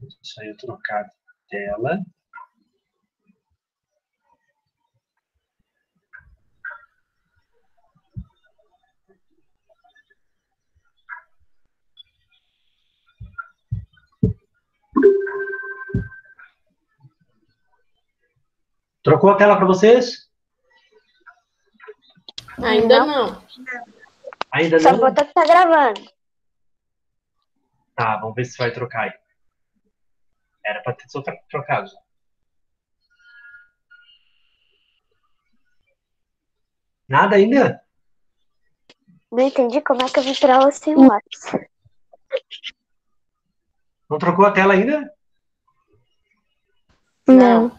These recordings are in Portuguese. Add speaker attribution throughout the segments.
Speaker 1: Deixa eu trocar de tela. Trocou a tela para vocês?
Speaker 2: Ainda não.
Speaker 1: Ainda
Speaker 3: Só
Speaker 1: não?
Speaker 3: botou que tá gravando.
Speaker 1: Tá, vamos ver se vai trocar aí. Era para ter só trocado. Nada ainda?
Speaker 3: Não entendi como é que eu vou tirar o sem WhatsApp.
Speaker 1: Não trocou a tela ainda?
Speaker 2: Não.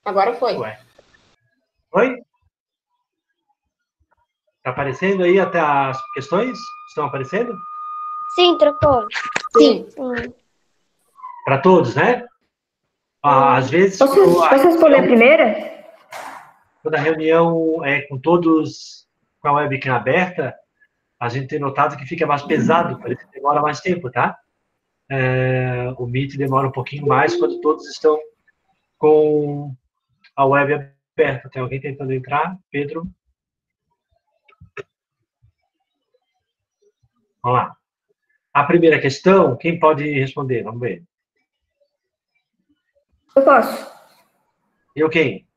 Speaker 2: Agora foi.
Speaker 1: Ué. Oi? Tá aparecendo aí até as questões? Estão aparecendo?
Speaker 3: Sim, trocou.
Speaker 2: Sim.
Speaker 1: Para todos, né? Às vezes,
Speaker 4: Posso responder a primeira?
Speaker 1: quando a reunião é com todos com a webcam aberta, a gente tem notado que fica mais pesado, parece que demora mais tempo, tá? O Meet demora um pouquinho mais quando todos estão com a web aberta. Tem alguém tentando entrar? Pedro? Vamos lá. A primeira questão, quem pode responder? Vamos ver.
Speaker 4: Eu posso.
Speaker 1: Eu quem?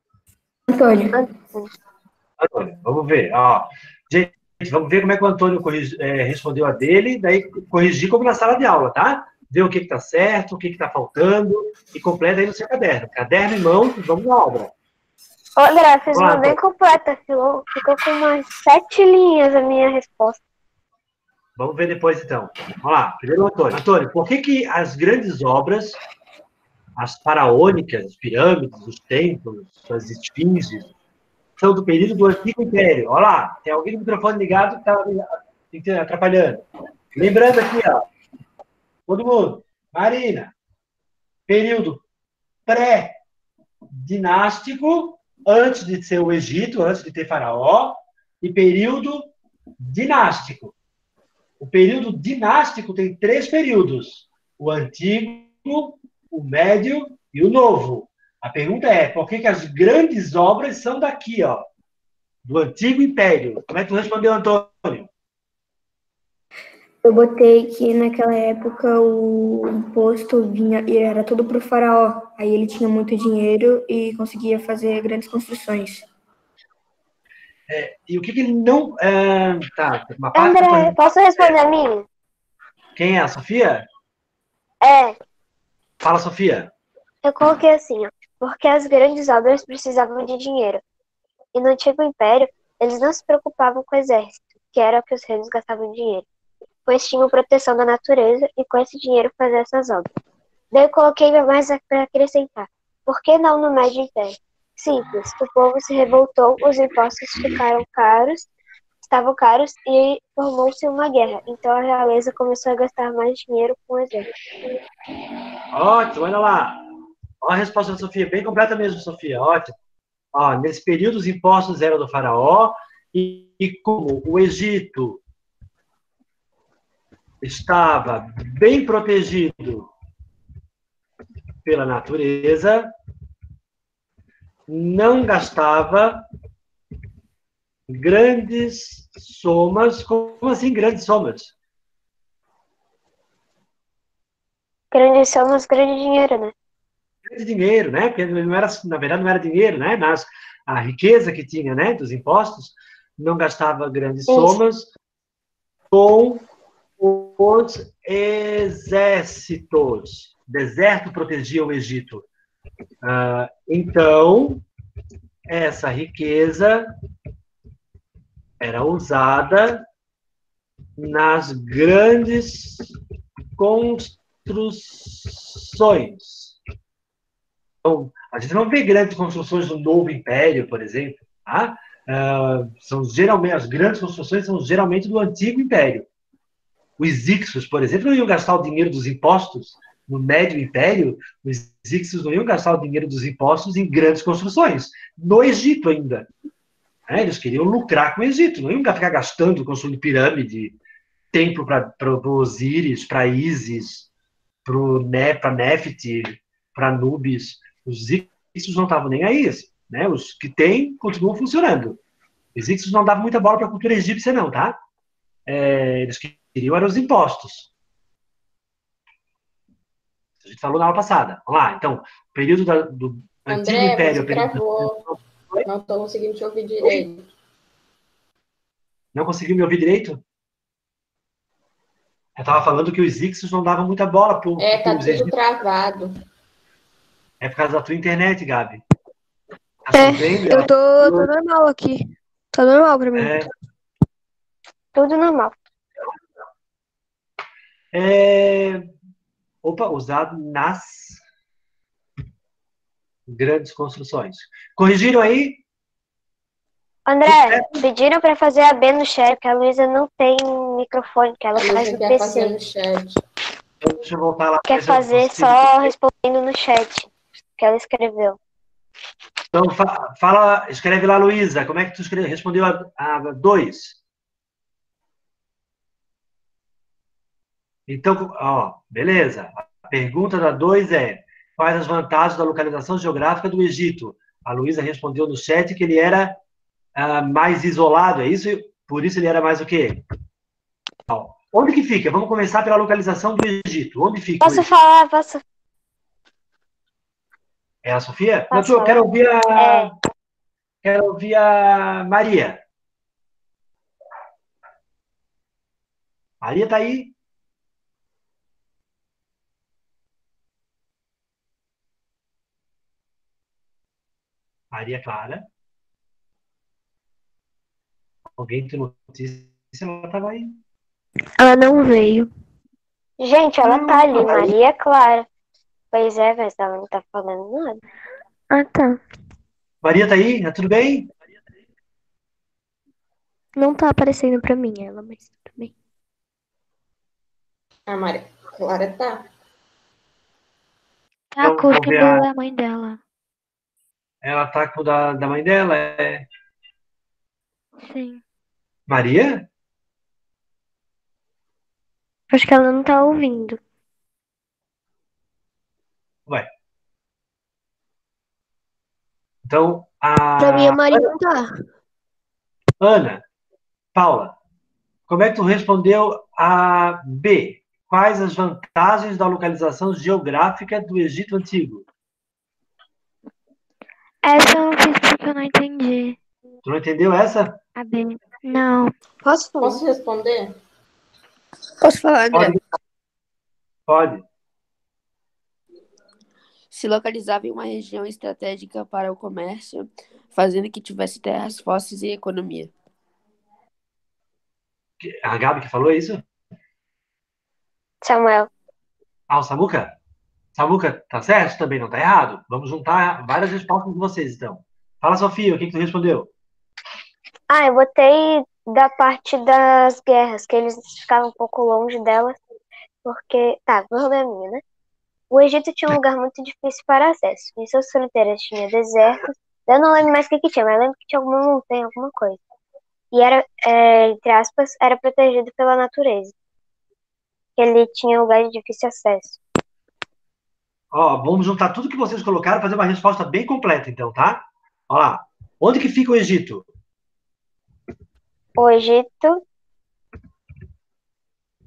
Speaker 4: Antônio.
Speaker 1: Antônio, vamos ver. Ó, gente, vamos ver como é que o Antônio respondeu a dele, daí corrigir como na sala de aula, tá? Ver o que está certo, o que está faltando, e completa aí no seu caderno. Caderno em mão, vamos na obra.
Speaker 3: Ô, André, fiz
Speaker 1: Olá,
Speaker 3: uma bem completa. Ficou com umas 7 linhas a minha resposta.
Speaker 1: Vamos ver depois, então. Vamos lá. Primeiro, Antônio. Antônio, por que as grandes obras, as faraônicas, as pirâmides, os templos, as esfinges, são do período do Antigo Império? Olha lá, tem alguém com o microfone ligado que está atrapalhando. Lembrando aqui, ó. Todo mundo. Marina. Período pré-dinástico, antes de ser o Egito, antes de ter faraó, e período dinástico. O período dinástico tem 3 períodos: o antigo, o médio e o novo. A pergunta é, por que as grandes obras são daqui, ó, do Antigo Império? Como é que tu respondeu, Antônio?
Speaker 4: Eu botei que naquela época o imposto era todo pro faraó. Aí ele tinha muito dinheiro e conseguia fazer grandes construções.
Speaker 1: E o que ele não... tá, uma parte...
Speaker 3: André, posso responder a minha?
Speaker 1: Quem é? A Sofia?
Speaker 3: É.
Speaker 1: Fala, Sofia.
Speaker 3: Eu coloquei assim, ó. Porque as grandes obras precisavam de dinheiro. E no Antigo Império, eles não se preocupavam com o exército, que era o que os reis gastavam dinheiro, pois tinham proteção da natureza e com esse dinheiro fazer essas obras. Daí eu coloquei mais para acrescentar. Por que não no Médio Império? Simples, o povo se revoltou, os impostos estavam caros e formou-se uma guerra. Então a realeza começou a gastar mais dinheiro com o exército.
Speaker 1: Ótimo, olha lá. Olha a resposta da Sofia, bem completa mesmo, Sofia, ótimo. Ó, nesse período, os impostos eram do faraó, e como o Egito estava bem protegido pela natureza, não gastava grandes somas. Como assim grandes somas?
Speaker 3: Grandes somas, grande dinheiro, né?
Speaker 1: Grande dinheiro, né? Porque não era, na verdade não era dinheiro, né? Mas a riqueza que tinha, né, dos impostos, não gastava grandes somas com os exércitos. O deserto protegia o Egito. Então, essa riqueza era usada nas grandes construções. Então, a gente não vê grandes construções do Novo Império, por exemplo. Tá? As grandes construções são geralmente do Antigo Império. Os Hicsos, por exemplo, não iam gastar o dinheiro dos impostos. No Médio Império, os Hicsos não iam gastar o dinheiro dos impostos em grandes construções. No Egito ainda. Eles queriam lucrar com o Egito, não iam ficar gastando construindo pirâmide, templo para Osíris, para Ísis, para Néfiti, para Anubis. Os egípcios não estavam nem aí, né? Os que têm continuam funcionando. Os egípcios não davam muita bola para a cultura egípcia, não, tá? Eles queriam eram os impostos. A gente falou na aula passada. Vamos lá, então, o período do Antigo
Speaker 2: André,
Speaker 1: Império...
Speaker 2: você travou. Não estou conseguindo te ouvir direito.
Speaker 1: Não conseguiu me ouvir direito? Eu estava falando que os egípcios não davam muita bola para
Speaker 2: Tá
Speaker 1: os
Speaker 2: tudo
Speaker 1: egípcios.
Speaker 2: travado.
Speaker 1: É por causa da tua internet, Gabi. Tá chovendo,
Speaker 4: Eu tô normal aqui. Tá normal pra mim.
Speaker 3: Tudo normal.
Speaker 1: Usado nas grandes construções. Corrigiram aí?
Speaker 3: André, pediram pra fazer a B no chat, que a Luísa não tem microfone, que ela faz no
Speaker 2: quer fazer
Speaker 3: PC.
Speaker 2: no chat.
Speaker 1: Então, deixa eu voltar lá.
Speaker 3: Quer fazer só respondendo no chat que ela escreveu.
Speaker 1: Então, escreve lá, Luísa. Como é que tu respondeu a 2? Então, beleza. A pergunta da 2 é: quais as vantagens da localização geográfica do Egito? A Luísa respondeu no chat que ele era mais isolado, é isso? Por isso ele era mais o quê? Onde que fica? Vamos começar pela localização do Egito. Onde fica?
Speaker 3: Posso falar? Posso?
Speaker 1: É a Sofia?
Speaker 3: Posso
Speaker 1: Não, eu quero ouvir
Speaker 3: falar?
Speaker 1: quero ouvir a Maria. Maria tá aí? Maria Clara. Alguém tem notícia? Ela estava aí.
Speaker 4: Ela não veio.
Speaker 3: Gente, ela tá ali, Maria Clara. Pois é, mas ela não tá falando nada.
Speaker 4: Ah, tá.
Speaker 1: Maria tá aí? Tá tudo bem?
Speaker 4: Não tá aparecendo pra mim ela, mas tudo bem.
Speaker 2: A Maria Clara tá.
Speaker 4: Tá
Speaker 1: Então,
Speaker 4: com o
Speaker 1: vamos ver
Speaker 4: da mãe dela.
Speaker 1: Ela tá com o da mãe dela,
Speaker 4: Sim.
Speaker 1: Maria?
Speaker 4: Acho que ela não tá ouvindo.
Speaker 1: Ué. Então,
Speaker 4: Pra mim, a Maria não tá.
Speaker 1: Ana, Paula, como é que tu respondeu a B? Quais as vantagens da localização geográfica do Egito Antigo?
Speaker 4: Essa eu não fiz porque eu não entendi.
Speaker 1: Tu não entendeu essa?
Speaker 4: A B. Não.
Speaker 3: Posso falar?
Speaker 2: Posso responder?
Speaker 5: Posso falar, André?
Speaker 1: Pode.
Speaker 5: Se localizava em uma região estratégica para o comércio, fazendo que tivesse terras fósseis e economia.
Speaker 1: A Gabi que falou isso?
Speaker 3: Samuel.
Speaker 1: O Samuca? Samuca, tá certo? Também não tá errado? Vamos juntar várias respostas de vocês, então. Fala, Sofia, o que tu respondeu?
Speaker 3: Eu botei da parte das guerras, que eles ficavam um pouco longe delas, porque... Tá, probleminha, né? O Egito tinha um lugar muito difícil para acesso. Em suas fronteiras tinha desertos. Eu não lembro mais o que tinha, mas lembro que tinha alguma montanha, alguma coisa. E era, entre aspas, era protegido pela natureza. Ele tinha um lugar de difícil acesso.
Speaker 1: Vamos juntar tudo que vocês colocaram e fazer uma resposta bem completa, então, tá? Olha lá. Onde que fica o Egito?
Speaker 3: O Egito...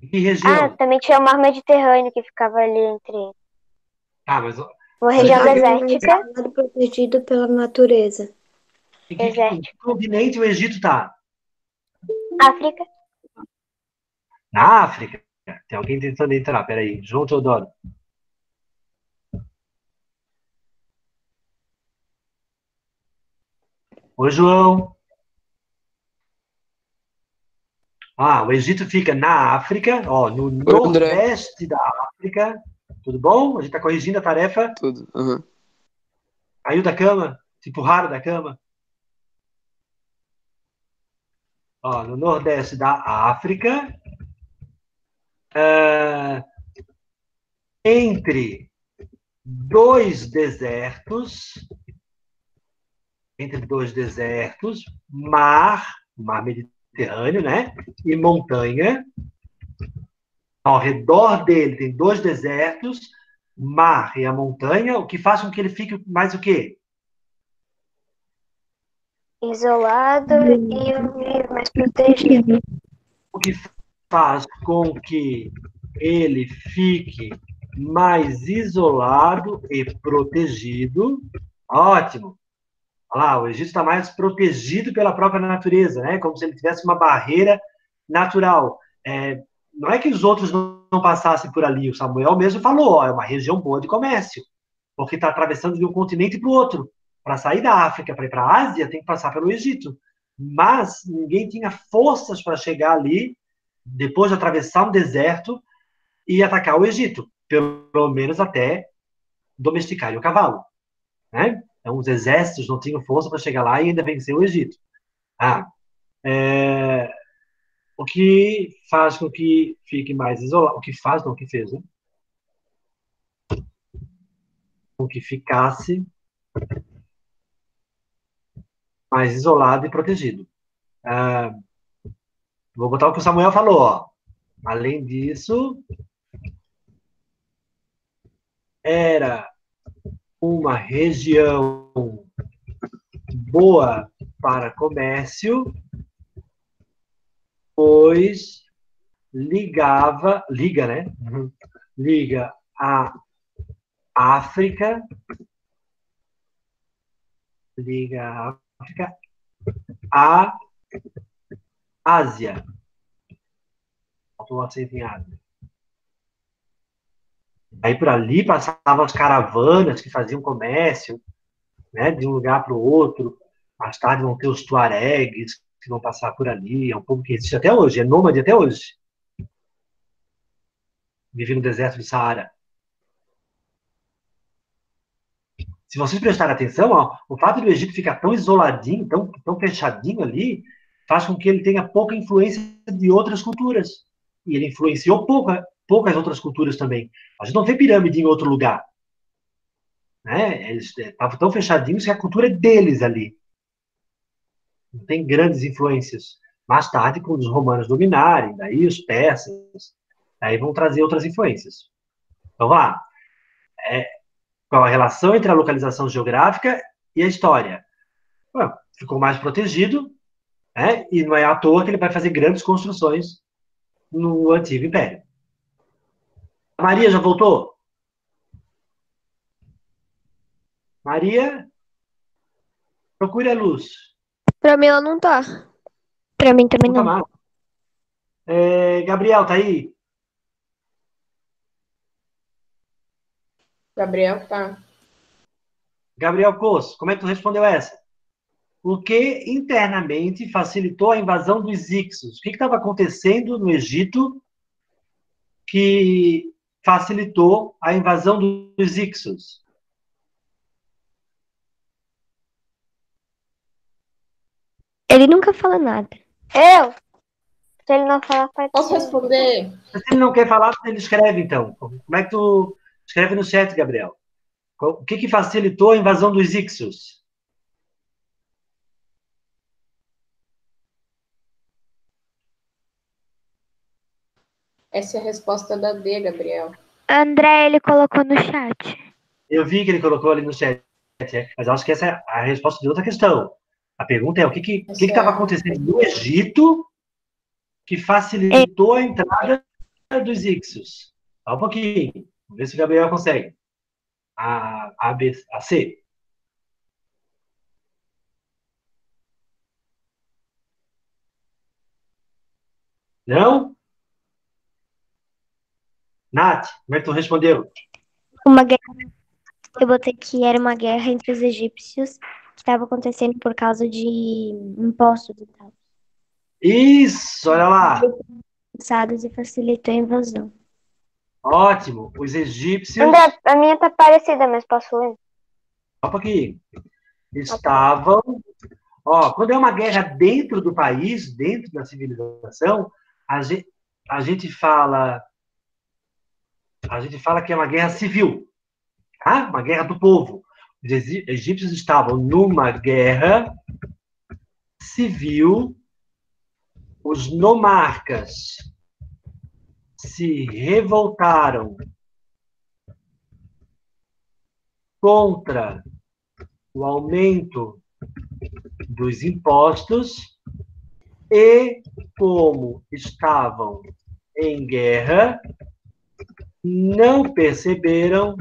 Speaker 1: Em que região?
Speaker 3: também tinha o mar Mediterrâneo que ficava ali entre...
Speaker 1: Mas...
Speaker 3: Uma região desértica.
Speaker 4: Protegido pela natureza.
Speaker 1: Em que continente o Egito tá?
Speaker 3: África.
Speaker 1: Na África. Tem alguém tentando entrar, peraí. João Teodoro. Oi, João. O Egito fica na África, no nordeste da África. Tudo bom? A gente está corrigindo a tarefa.
Speaker 5: Tudo. Uhum.
Speaker 1: Caiu da cama? Te empurraram da cama? No nordeste da África. Entre dois desertos, mar Mediterrâneo, né? E montanha. Ao redor dele tem 2 desertos, mar e a montanha, o que faz com que ele fique mais o quê?
Speaker 3: Isolado e mais protegido.
Speaker 1: O que faz com que ele fique mais isolado e protegido. Ótimo. Olha lá, o Egito está mais protegido pela própria natureza, né? Como se ele tivesse uma barreira natural. Não é que os outros não passassem por ali. O Samuel mesmo falou, ó, é uma região boa de comércio, porque está atravessando de um continente para o outro. Para sair da África, para ir para a Ásia, tem que passar pelo Egito. Mas ninguém tinha forças para chegar ali, depois de atravessar um deserto e atacar o Egito. Pelo menos até domesticarem o cavalo, né? Então, os exércitos não tinham força para chegar lá e ainda vencer o Egito. O que faz com que fique mais isolado, o que faz, não, o que fez, né? Com que ficasse mais isolado e protegido. Vou botar o que o Samuel falou, ó. Além disso, era uma região boa para comércio, pois liga, né? Liga a África, à Ásia. Faltou um acento em Ásia. Aí por ali passavam as caravanas que faziam comércio, né, de um lugar para o outro. Mais tarde vão ter os tuaregues que vão passar por ali. É um povo que existe até hoje, é nômade até hoje. Vive no deserto do Saara. Se vocês prestarem atenção, ó, o fato do Egito ficar tão isoladinho, tão fechadinho ali, faz com que ele tenha pouca influência de outras culturas. E ele influenciou poucas outras culturas também. A gente não vê pirâmide em outro lugar. Né? Eles estavam tão fechadinhos que a cultura é deles ali. Não tem grandes influências. Mais tarde, quando os romanos dominarem, daí os persas, aí vão trazer outras influências. Então, vá lá. Qual a relação entre a localização geográfica e a história? Ficou mais protegido, né? E não é à toa que ele vai fazer grandes construções no Antigo Império. A Maria já voltou? Maria? Procure a luz.
Speaker 6: Pra mim ela não tá.
Speaker 3: Pra mim também
Speaker 1: Não tá
Speaker 3: não.
Speaker 1: mais. Gabriel, tá aí?
Speaker 2: Gabriel, tá.
Speaker 1: Gabriel Cos, como é que tu respondeu essa? O que internamente facilitou a invasão dos Ixos? O que estava acontecendo no Egito que facilitou a invasão dos Ixos?
Speaker 3: Ele nunca fala nada. Eu? Se ele não falar, pode
Speaker 2: Posso
Speaker 3: ser.
Speaker 2: responder?
Speaker 1: Se ele não quer falar, ele escreve, então. Como é que tu escreve no chat, Gabriel? O que facilitou a invasão dos Ixos?
Speaker 2: Essa é a resposta da D, Gabriel.
Speaker 3: André, ele colocou no chat.
Speaker 1: Eu vi que ele colocou ali no chat, mas eu acho que essa é a resposta de outra questão. A pergunta é o que estava acontecendo no Egito que facilitou a entrada dos Ixos? Só um pouquinho. Vamos ver se o Gabriel consegue. A C. Não? Nath, como é que tu respondeu?
Speaker 3: Uma guerra. Eu botei que era uma guerra entre os egípcios que estava acontecendo por causa de impostos e tal.
Speaker 1: Isso, olha lá.
Speaker 3: Usados e facilitou a invasão.
Speaker 1: Ótimo. Os egípcios...
Speaker 3: André, a minha tá parecida, mas posso ler?
Speaker 1: Só um pouquinho. Estavam... quando é uma guerra dentro do país, dentro da civilização, a gente fala que é uma guerra civil, tá? Uma guerra do povo. Os egípcios estavam numa guerra civil, os nomarcas se revoltaram contra o aumento dos impostos e, como estavam em guerra, não perceberam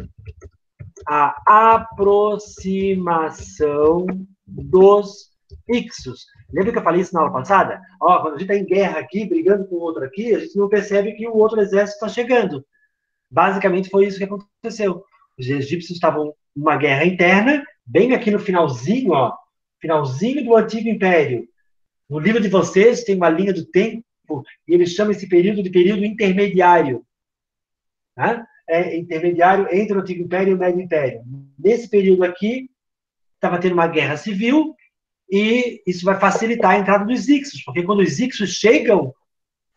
Speaker 1: a aproximação dos Ixos. Lembra que eu falei isso na aula passada? Ó, quando a gente está em guerra aqui, brigando com o outro aqui, a gente não percebe que o outro exército está chegando. Basicamente foi isso que aconteceu. Os egípcios estavam numa guerra interna, bem aqui no finalzinho, ó, finalzinho do Antigo Império. No livro de vocês tem uma linha do tempo e eles chamam esse período de período intermediário. Tá? É intermediário entre o Antigo Império e o Médio Império. Nesse período aqui, estava tendo uma guerra civil e isso vai facilitar a entrada dos Ixos, porque quando os Ixos chegam,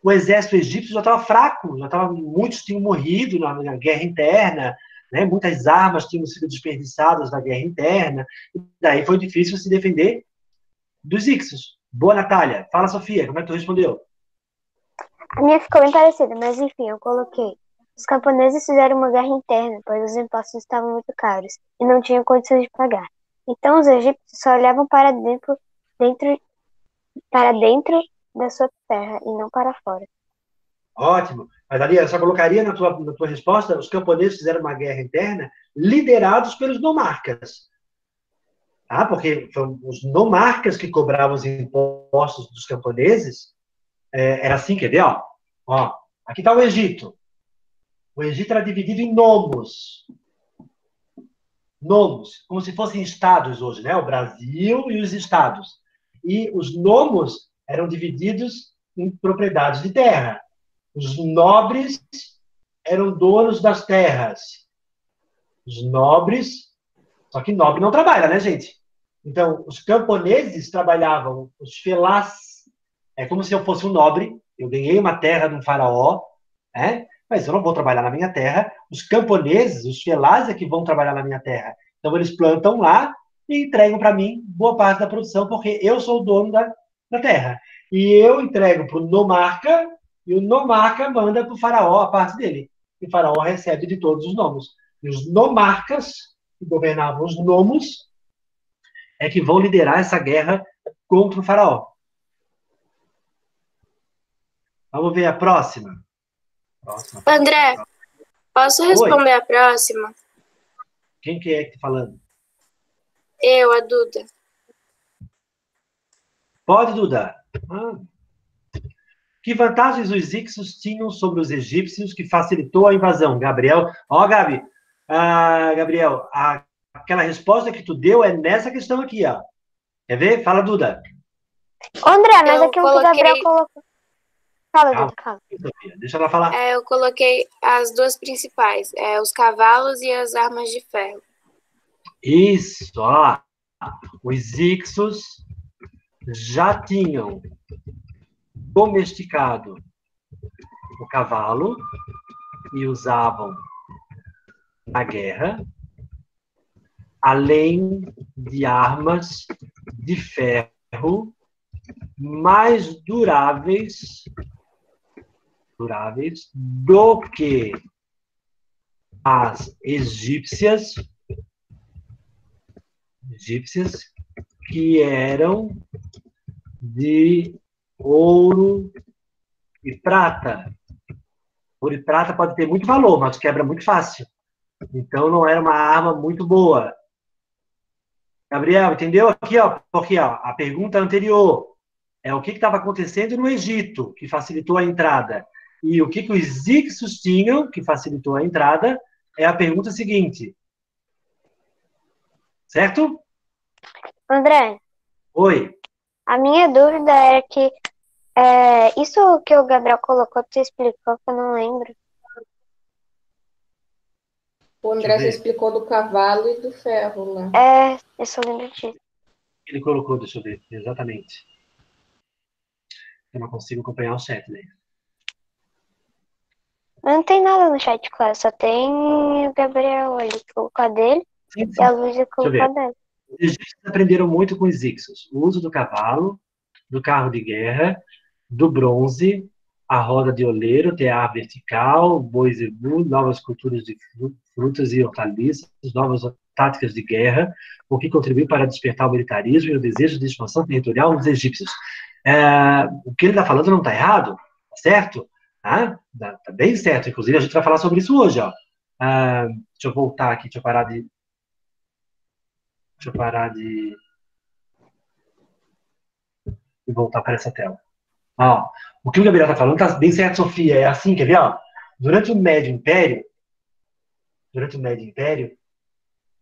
Speaker 1: o exército egípcio já estava fraco, muitos tinham morrido na guerra interna, né? Muitas armas tinham sido desperdiçadas na guerra interna, e daí foi difícil se defender dos Ixos. Boa, Natália. Fala, Sofia, como é que tu respondeu?
Speaker 3: A minha ficou bem parecida, mas enfim, eu coloquei. Os camponeses fizeram uma guerra interna, pois os impostos estavam muito caros e não tinham condições de pagar. Então os egípcios só olhavam para dentro da sua terra e não para fora.
Speaker 1: Ótimo. Mas ali, eu só colocaria na tua resposta, os camponeses fizeram uma guerra interna liderados pelos nomarcas. Tá? Porque foram os nomarcas que cobravam os impostos dos camponeses. Era assim, quer ver? Ó, aqui está o Egito. O Egito era dividido em nomos. Nomos, como se fossem estados hoje, né? O Brasil e os estados. E os nomos eram divididos em propriedades de terra. Os nobres eram donos das terras. Os nobres... Só que nobre não trabalha, né, gente? Então, os camponeses trabalhavam, os felás... É como se eu fosse um nobre, eu ganhei uma terra de um faraó, né? Mas eu não vou trabalhar na minha terra. Os camponeses, os felás, é que vão trabalhar na minha terra. Então, eles plantam lá e entregam para mim boa parte da produção, porque eu sou o dono da terra. E eu entrego para o nomarca, e o nomarca manda para o faraó a parte dele. E o faraó recebe de todos os nomos. E os nomarcas, que governavam os nomos, é que vão liderar essa guerra contra o faraó. Vamos ver a próxima.
Speaker 7: André, posso responder a próxima?
Speaker 1: Quem que é que está falando?
Speaker 7: Eu, a Duda.
Speaker 1: Pode, Duda. Que vantagens os Ixos tinham sobre os egípcios que facilitou a invasão? Gabriel. Gabi. Gabriel, aquela resposta que tu deu é nessa questão aqui, ó. Quer ver? Fala, Duda.
Speaker 3: André, mas aquilo que o Gabriel colocou. Fala, Duda, fala.
Speaker 1: Deixa ela falar.
Speaker 7: Eu coloquei as duas principais, os cavalos e as armas de ferro.
Speaker 1: Isso, ó. Os Ixos já tinham domesticado o cavalo e usavam na guerra, além de armas de ferro mais duráveis do que as egípcias que eram de ouro e prata. Ouro e prata pode ter muito valor, mas quebra muito fácil. Então não era uma arma muito boa. Gabriel, entendeu? Aqui, ó, porque a pergunta anterior é o que estava acontecendo no Egito, que facilitou a entrada. E o que os Ixos tinham, que facilitou a entrada, é a pergunta seguinte. Certo?
Speaker 3: André.
Speaker 1: Oi.
Speaker 3: A minha dúvida era que isso que o Gabriel colocou, tu explicou, que eu não lembro.
Speaker 2: O André já explicou do cavalo e do ferro lá.
Speaker 3: Eu só lembro disso.
Speaker 1: Ele colocou, deixa eu ver, exatamente. Eu não consigo acompanhar o chat, né?
Speaker 3: Não tem nada no chat, claro. Só tem o Gabriel ali que colocou a dele e a Luísa colocou a dela.
Speaker 1: Os egípcios aprenderam muito com os Ixos. O uso do cavalo, do carro de guerra, do bronze, a roda de oleiro, tear vertical, boi zebu, novas culturas de frutas e hortaliças, novas táticas de guerra, o que contribuiu para despertar o militarismo e o desejo de expansão territorial dos egípcios. O que ele está falando não está errado, tá certo? Tá bem certo. Inclusive, a gente vai falar sobre isso hoje. Ó. Deixa eu voltar aqui, deixa eu parar de voltar para essa tela. Ó, o que o Gabriel está falando está bem certo, Sofia. É assim, quer ver? Ó? Durante o Médio Império,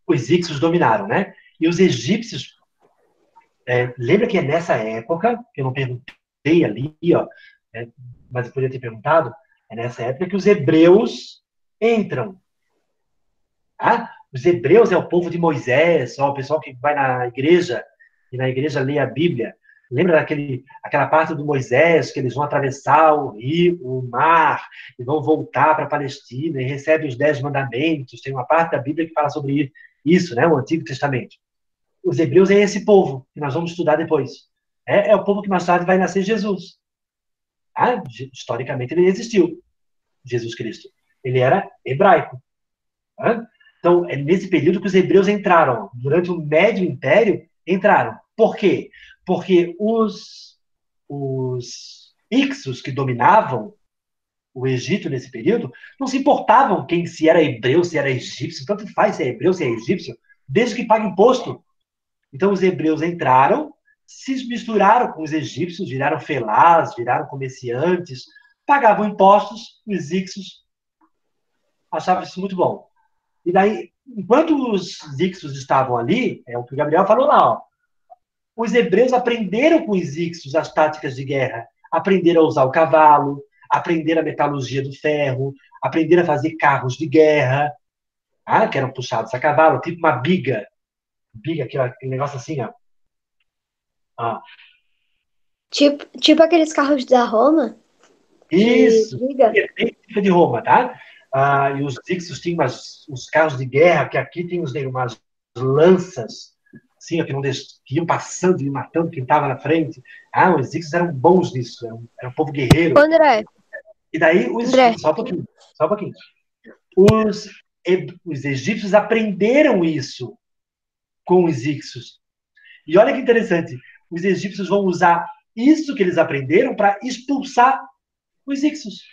Speaker 1: os Hicsos dominaram, né? E os egípcios, lembra que é nessa época, que eu não perguntei ali, ó, mas eu poderia ter perguntado, é nessa época que os hebreus entram. Tá? Os hebreus é o povo de Moisés, ó, o pessoal que vai na igreja, e na igreja lê a Bíblia. Lembra aquela parte do Moisés, que eles vão atravessar o rio, o mar, e vão voltar para a Palestina, e recebem os 10 mandamentos. Tem uma parte da Bíblia que fala sobre isso, né? O Antigo Testamento. Os hebreus é esse povo, que nós vamos estudar depois. É o povo que mais tarde vai nascer Jesus. Tá? Historicamente, ele existiu, Jesus Cristo. Ele era hebraico. Tá? Então, é nesse período que os hebreus entraram. Durante o Médio Império, entraram. Por quê? Porque os Hicsos que dominavam o Egito nesse período não se importavam se era hebreu, se era egípcio, tanto faz se é hebreu, se é egípcio, desde que pague imposto. Então, os hebreus entraram, se misturaram com os egípcios, viraram felás, viraram comerciantes, pagavam impostos, os Hicsos achavam isso muito bom. E daí, enquanto os Hicsos estavam ali, é o que o Gabriel falou lá, ó, os hebreus aprenderam com os Hicsos as táticas de guerra, aprenderam a usar o cavalo, aprenderam a metalurgia do ferro, aprenderam a fazer carros de guerra, que eram puxados a cavalo, tipo uma biga, aquele negócio assim, ó.
Speaker 6: Tipo aqueles carros da Roma?
Speaker 1: Isso,
Speaker 6: Liga?
Speaker 1: é bem típico de Roma, tá? E os Hicsos tinham uns carros de guerra, que aqui tem umas lanças, assim, que iam passando e matando quem estava na frente. Os Hicsos eram bons nisso, era um povo guerreiro.
Speaker 6: André,
Speaker 1: E daí,
Speaker 6: André.
Speaker 1: Só um pouquinho. Os egípcios aprenderam isso com os Hicsos. E olha que interessante, os egípcios vão usar isso que eles aprenderam para expulsar os Hicsos.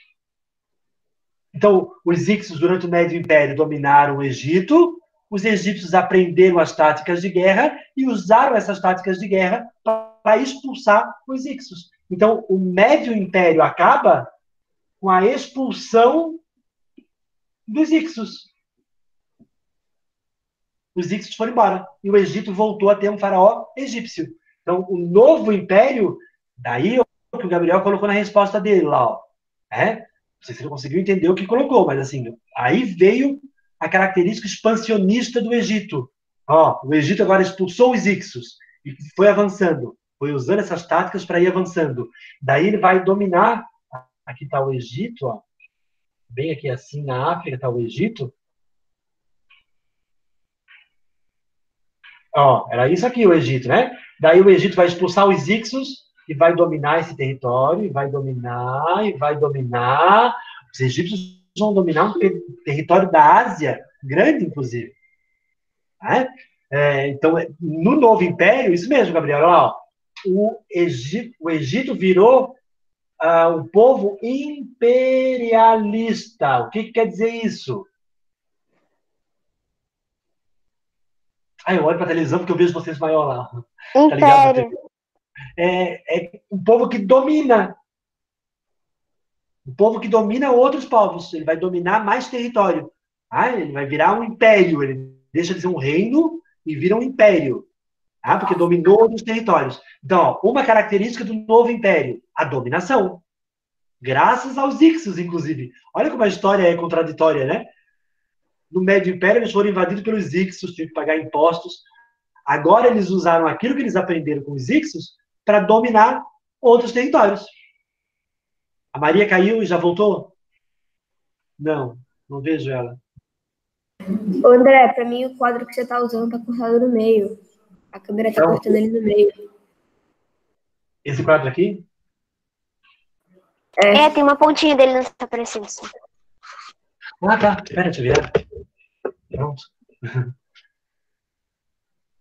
Speaker 1: Então, os Hicsos, durante o Médio Império, dominaram o Egito, os egípcios aprenderam as táticas de guerra e usaram essas táticas de guerra para expulsar os Hicsos. Então, o Médio Império acaba com a expulsão dos Hicsos. Os Hicsos foram embora e o Egito voltou a ter um faraó egípcio. Então, o novo império, daí o que o Gabriel colocou na resposta dele lá, ó. Não sei se ele conseguiu entender o que colocou, mas assim, aí veio a característica expansionista do Egito. O Egito agora expulsou os Hicsos e foi avançando, foi usando essas táticas para ir avançando. Daí ele vai dominar. Aqui está o Egito, ó. Bem aqui assim na África está o Egito. Era isso aqui o Egito, né? Daí o Egito vai expulsar os Hicsos e vai dominar esse território, e vai dominar. Os egípcios vão dominar um território da Ásia, grande, inclusive. Então, no novo império, isso mesmo, Gabriel, o Egito virou um povo imperialista. O que quer dizer isso? Eu olho para a televisão porque eu vejo vocês maior lá. Tá ligado?
Speaker 3: Império.
Speaker 1: É um povo que domina. Um povo que domina outros povos. Ele vai dominar mais território. Ele vai virar um império. Ele deixa de ser um reino e vira um império. Porque dominou outros territórios. Então, uma característica do novo império, a dominação. Graças aos Hicsos, inclusive. Olha como a história é contraditória, né? No Médio Império, eles foram invadidos pelos Hicsos, tinham que pagar impostos. Agora, eles usaram aquilo que eles aprenderam com os Hicsos para dominar outros territórios. A Maria caiu e já voltou? Não vejo ela.
Speaker 4: Ô, André, pra mim o quadro que você tá usando tá cortado no meio. A câmera tá cortando ele no meio.
Speaker 1: Esse quadro aqui?
Speaker 3: Tem uma pontinha dele não tá aparecendo. Assim.
Speaker 1: Ah, tá. Espera, deixa eu virar. Pronto.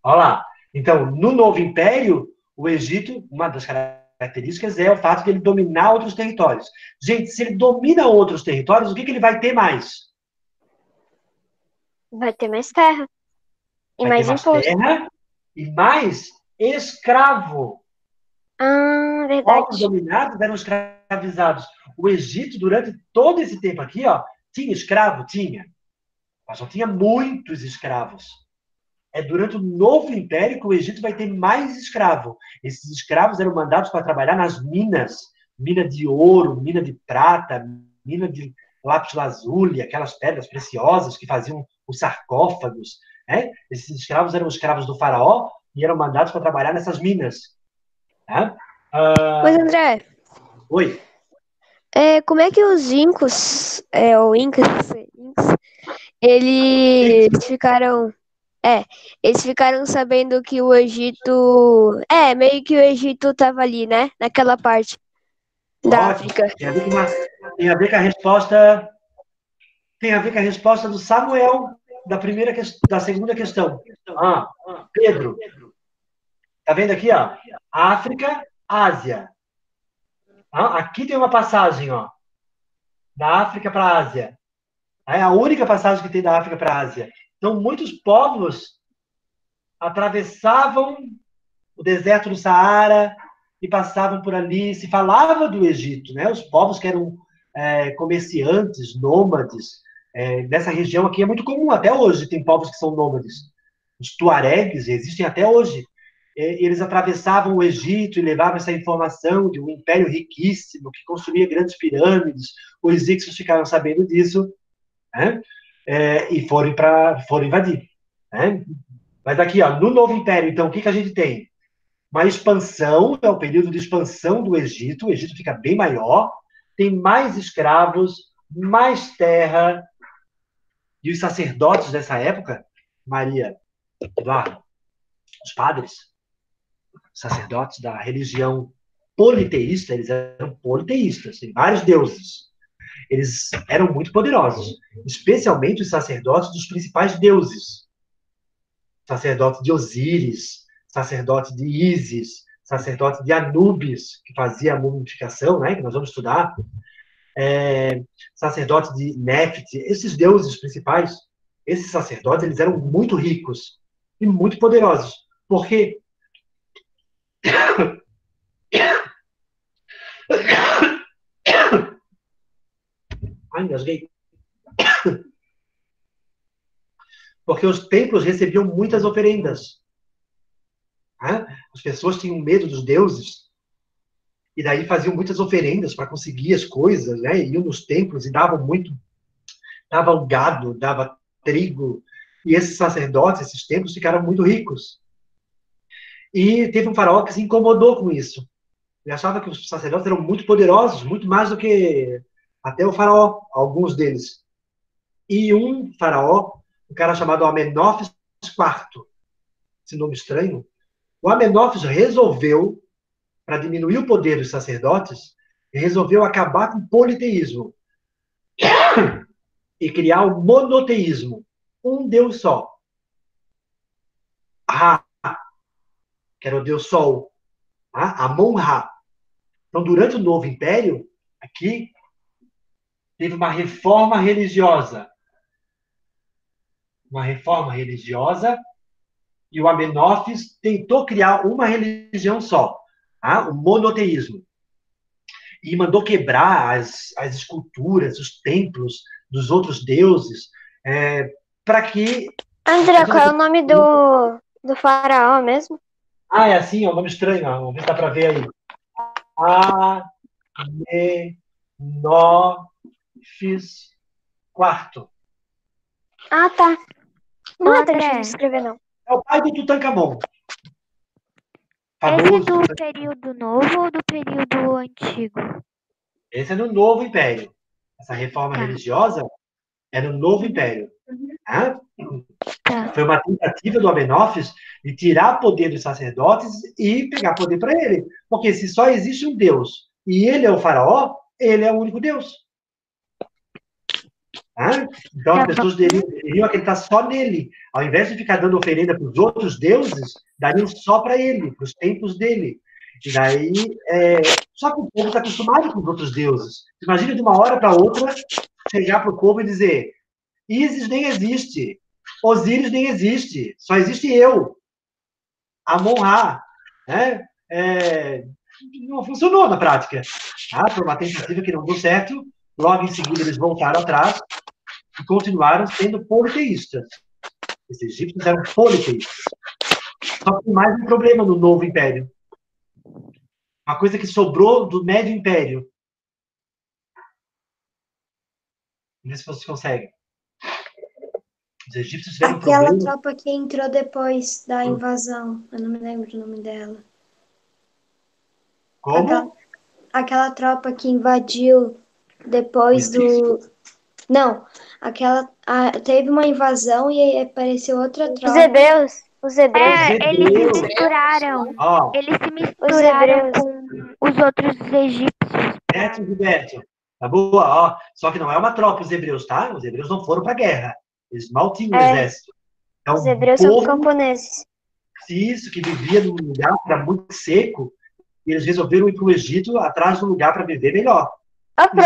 Speaker 1: Olha lá. Então, no Novo Império, o Egito, uma das características é o fato de ele dominar outros territórios. Gente, se ele domina outros territórios, o que ele vai ter mais?
Speaker 3: Vai ter mais terra. E
Speaker 1: Vai
Speaker 3: mais
Speaker 1: ter mais
Speaker 3: imposto.
Speaker 1: terra e mais escravo. Povos
Speaker 3: Verdade.
Speaker 1: dominados eram escravizados. O Egito, durante todo esse tempo aqui, ó, tinha escravo? Tinha. Mas só tinha muitos escravos. É durante o Novo Império que o Egito vai ter mais escravo. Esses escravos eram mandados para trabalhar nas minas. Mina de ouro, mina de prata, mina de lápis-lazuli, aquelas pedras preciosas que faziam os sarcófagos. Né? Esses escravos eram escravos do faraó e eram mandados para trabalhar nessas minas. Tá?
Speaker 8: Mas, André,
Speaker 1: Oi.
Speaker 8: como é que os incos, ou incas, eles ficaram... eles ficaram sabendo que o Egito... meio que o Egito tava ali, né? Naquela parte da África.
Speaker 1: Tem a ver com a resposta... Tem a ver com a resposta do Samuel, da segunda questão. Pedro. Tá vendo aqui, ó? África, Ásia. Aqui tem uma passagem, ó. Da África para a Ásia. É a única passagem que tem da África para a Ásia. Então, muitos povos atravessavam o deserto do Saara e passavam por ali. Se falava do Egito, né? Os povos que eram comerciantes, nômades. Nessa região aqui é muito comum, até hoje tem povos que são nômades. Os tuaregues existem até hoje. Eles atravessavam o Egito e levavam essa informação de um império riquíssimo que construía grandes pirâmides. Os egípcios ficaram sabendo disso, né? E foram invadir. Né? Mas aqui, ó, no Novo Império, então, o que a gente tem? Uma expansão, é o período de expansão do Egito. O Egito fica bem maior, tem mais escravos, mais terra. E os sacerdotes dessa época, Maria, Eduardo, os padres, sacerdotes da religião politeísta, eles eram politeístas, tem vários deuses. Eles eram muito poderosos, especialmente os sacerdotes dos principais deuses. Sacerdote de Osíris, sacerdote de Ísis, sacerdote de Anubis, que fazia a mumificação, né, que nós vamos estudar, sacerdote de Néfite, esses deuses principais, esses sacerdotes, eles eram muito ricos e muito poderosos. Por quê? Ai, engasguei. Porque os templos recebiam muitas oferendas. As pessoas tinham medo dos deuses e daí faziam muitas oferendas para conseguir as coisas, né? Iam nos templos e davam gado, dava trigo. E esses sacerdotes, esses templos ficaram muito ricos. E teve um faraó que se incomodou com isso. Ele achava que os sacerdotes eram muito poderosos, muito mais do que até o faraó, alguns deles. E um faraó, um cara chamado Amenófis IV, esse nome estranho, o Amenófis resolveu, para diminuir o poder dos sacerdotes, resolveu acabar com o politeísmo e criar o monoteísmo, um Deus só. Ra, que era o Deus Sol, Amon-Ra. Então, durante o Novo Império, aqui, teve uma reforma religiosa. E o Amenófis tentou criar uma religião só, o monoteísmo. E mandou quebrar as esculturas, os templos dos outros deuses, para que...
Speaker 3: André, qual é o nome do faraó mesmo?
Speaker 1: É assim, é um nome estranho, vamos ver se dá para ver aí. Amenófis IV.
Speaker 3: Tá. Não é tão
Speaker 8: André,
Speaker 3: difícil de escrever, não.
Speaker 1: É o pai do Tutankhamon.
Speaker 8: Esse é do período novo ou do período antigo?
Speaker 1: Esse é no Novo Império. Essa reforma religiosa é no Novo Império. Foi uma tentativa do Amenófis de tirar poder dos sacerdotes e pegar poder para ele. Porque se só existe um Deus e ele é o faraó, ele é o único Deus. Tá? Então as pessoas deveriam acreditar só nele. Ao invés de ficar dando oferenda para os outros deuses, dariam só para ele, para os templos dele. E daí, só que o povo está acostumado com os outros deuses. Imagina de uma hora para outra chegar para o povo e dizer: Ísis nem existe, Osíris nem existe, só existe eu, Amon-Ra. Né? Não funcionou na prática. Tá? Foi uma tentativa que não deu certo. Logo em seguida eles voltaram atrás e continuaram sendo politeístas. Os egípcios eram politeístas. Só que tem mais um problema no novo império. Uma coisa que sobrou do médio império. Vê se vocês conseguem. Os egípcios tiveram
Speaker 6: Aquela
Speaker 1: problema.
Speaker 6: tropa que entrou depois da invasão. Eu não me lembro do nome dela.
Speaker 1: Como?
Speaker 6: Aquela tropa que invadiu depois do... Não, teve uma invasão e aí apareceu outra tropa.
Speaker 3: Os hebreus.
Speaker 8: Eles se misturaram.
Speaker 1: Ó,
Speaker 8: Eles se misturaram com os outros egípcios.
Speaker 1: Gilberto. Tá boa, ó. Só que não é uma tropa, os hebreus, tá? Os hebreus não foram pra guerra. Eles mal tinham um exército. É um
Speaker 3: Os hebreus são
Speaker 1: povo,
Speaker 3: camponeses.
Speaker 1: isso, que vivia num lugar que era muito seco, e eles resolveram ir para o Egito atrás de um lugar para viver melhor.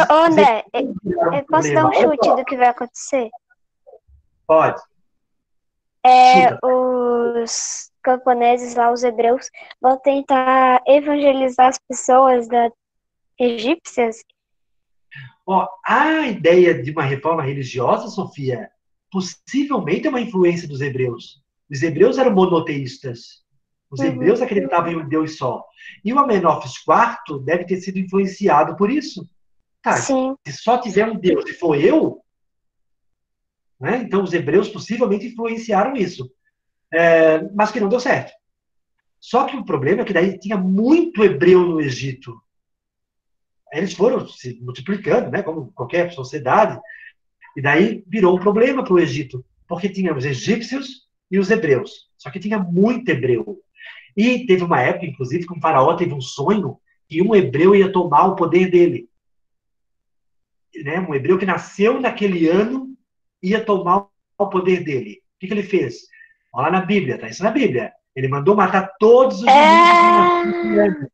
Speaker 3: André, eu posso dar um chute do que vai acontecer?
Speaker 1: Pode.
Speaker 3: Os camponeses lá, os hebreus, vão tentar evangelizar as pessoas egípcias.
Speaker 1: Ó, a ideia de uma reforma religiosa, Sofia, possivelmente é uma influência dos hebreus. Os hebreus eram monoteístas. Os hebreus acreditavam em um Deus só. E o Amenófis IV deve ter sido influenciado por isso. Tá,
Speaker 3: Sim.
Speaker 1: se só tiver um Deus e for eu, né, então os hebreus possivelmente influenciaram isso. Mas que não deu certo. Só que o problema é que daí tinha muito hebreu no Egito. Eles foram se multiplicando, né, como qualquer sociedade, e daí virou um problema para o Egito, porque tinha os egípcios e os hebreus. Só que tinha muito hebreu. E teve uma época, inclusive, que um faraó teve um sonho que um hebreu ia tomar o poder dele. Né? Um hebreu que nasceu naquele ano ia tomar o poder dele. O que ele fez? Olha lá na Bíblia, tá isso na Bíblia. Ele mandou matar todos os meninos.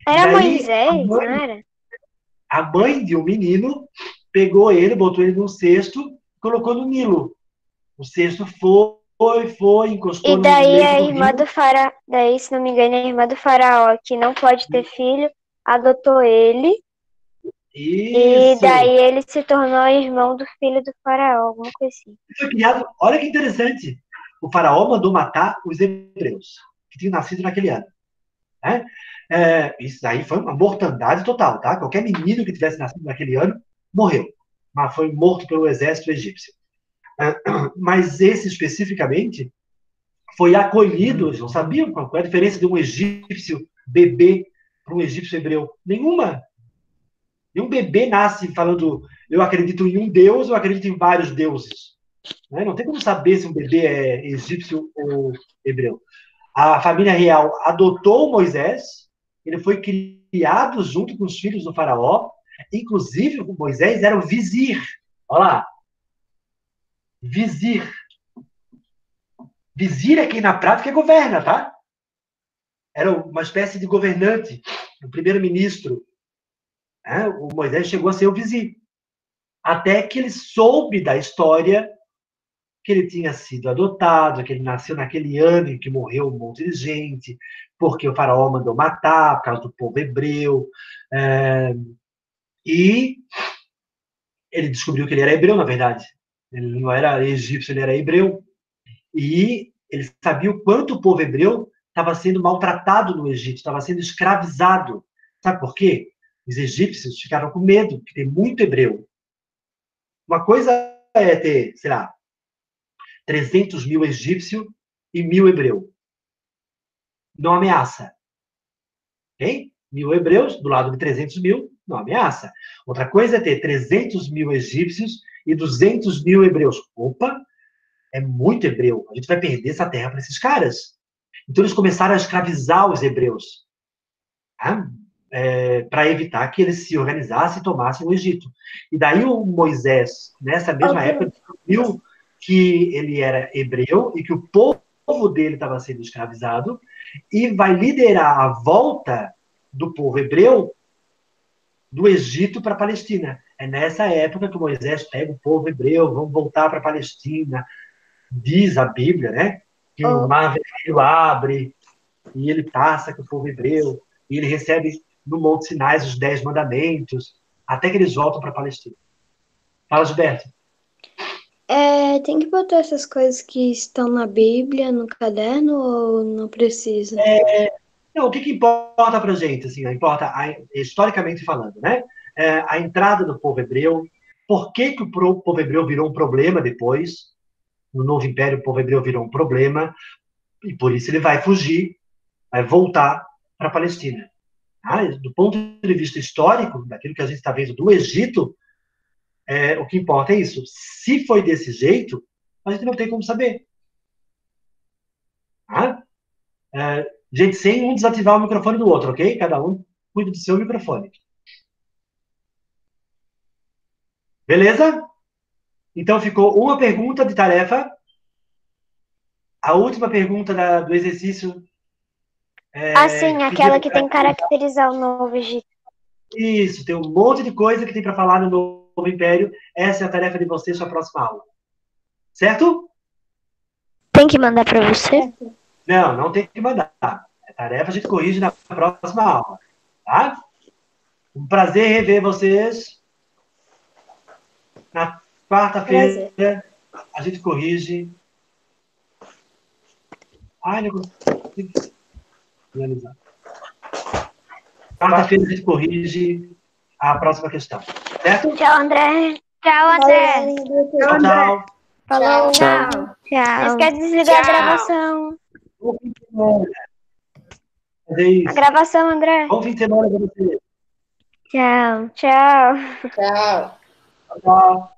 Speaker 3: Era Moisés, não era?
Speaker 1: A mãe de um menino pegou ele, botou ele num cesto e colocou no Nilo. O cesto foi, encostou
Speaker 3: no leito do rio. E daí a irmã
Speaker 1: do
Speaker 3: faraó, daí, se não me engano, a irmã do faraó, que não pode ter filho, adotou ele.
Speaker 1: Isso.
Speaker 3: E daí ele se tornou irmão do filho do faraó, alguma coisa assim.
Speaker 1: Foi criado, olha que interessante. O faraó mandou matar os hebreus, que tinham nascido naquele ano. Né? Isso aí foi uma mortandade total, tá? Qualquer menino que tivesse nascido naquele ano morreu, mas foi morto pelo exército egípcio. Mas esse especificamente foi acolhido, eles não sabiam qual é a diferença de um egípcio bebê para um egípcio hebreu. Nenhuma. Nenhum bebê nasce falando, eu acredito em um Deus, eu acredito em vários deuses. Né? Não tem como saber se um bebê é egípcio ou hebreu. A família real adotou Moisés, ele foi criado junto com os filhos do faraó, inclusive o Moisés era o vizir. Olha lá. Vizir. Vizir é quem na prática governa, tá? Era uma espécie de governante, o primeiro-ministro. O Moisés chegou a ser o vizir. Até que ele soube da história que ele tinha sido adotado, que ele nasceu naquele ano em que morreu um monte de gente, porque o faraó mandou matar, por causa do povo hebreu. E ele descobriu que ele era hebreu, na verdade. Ele não era egípcio, ele era hebreu. E ele sabia o quanto o povo hebreu estava sendo maltratado no Egito, estava sendo escravizado. Sabe por quê? Os egípcios ficaram com medo, porque tem muito hebreu. Uma coisa é ter, sei lá, 300 mil egípcios e 1.000 hebreus. Não ameaça. Ok? 1.000 hebreus do lado de 300 mil, não ameaça. Outra coisa é ter 300 mil egípcios e 200 mil hebreus. Opa, é muito hebreu. A gente vai perder essa terra para esses caras. Então eles começaram a escravizar os hebreus. para evitar que eles se organizassem e tomassem o Egito. E daí o Moisés, nessa mesma época, viu que ele era hebreu e que o povo dele estava sendo escravizado e vai liderar a volta do povo hebreu do Egito para a Palestina. É nessa época que Moisés pega o povo hebreu, vamos voltar para a Palestina. Diz a Bíblia, né? Que o mar vermelho abre e ele passa com o povo hebreu e ele recebe no Monte Sinai os 10 mandamentos, até que eles voltam para a Palestina. Fala, Gilberto.
Speaker 6: Tem que botar essas coisas que estão na Bíblia, no caderno, ou não precisa?
Speaker 1: Não, o que importa para a gente? Assim, importa, historicamente falando, né? A entrada do povo hebreu, por que o povo hebreu virou um problema depois? No novo império, o povo hebreu virou um problema, e por isso ele vai fugir, vai voltar para a Palestina. Do ponto de vista histórico, daquilo que a gente está vendo do Egito, o que importa é isso. Se foi desse jeito, a gente não tem como saber. Gente, sem um desativar o microfone do outro, ok? Cada um cuida do seu microfone. Beleza? Então ficou uma pergunta de tarefa. A última pergunta do exercício.
Speaker 3: Sim, aquela que tem que caracterizar o Novo Egito.
Speaker 1: Isso, tem um monte de coisa que tem para falar no Novo Império. Essa é a tarefa de vocês para a próxima aula. Certo?
Speaker 8: Tem que mandar para você?
Speaker 1: Não tem que mandar. A tarefa a gente corrige na próxima aula. Tá? Um prazer rever vocês. Na quarta-feira, a gente corrige. Não consigo finalizar. Quarta-feira, a gente corrige a próxima questão. Certo?
Speaker 3: Tchau, André. Tchau, André.
Speaker 1: Tchau.
Speaker 3: Falou.
Speaker 8: Tchau.
Speaker 3: Não quer desligar a gravação. A gravação, André.
Speaker 1: Bom fim de semana para você.
Speaker 8: Tchau.
Speaker 3: Tchau.
Speaker 2: Tchau.
Speaker 1: Tchau.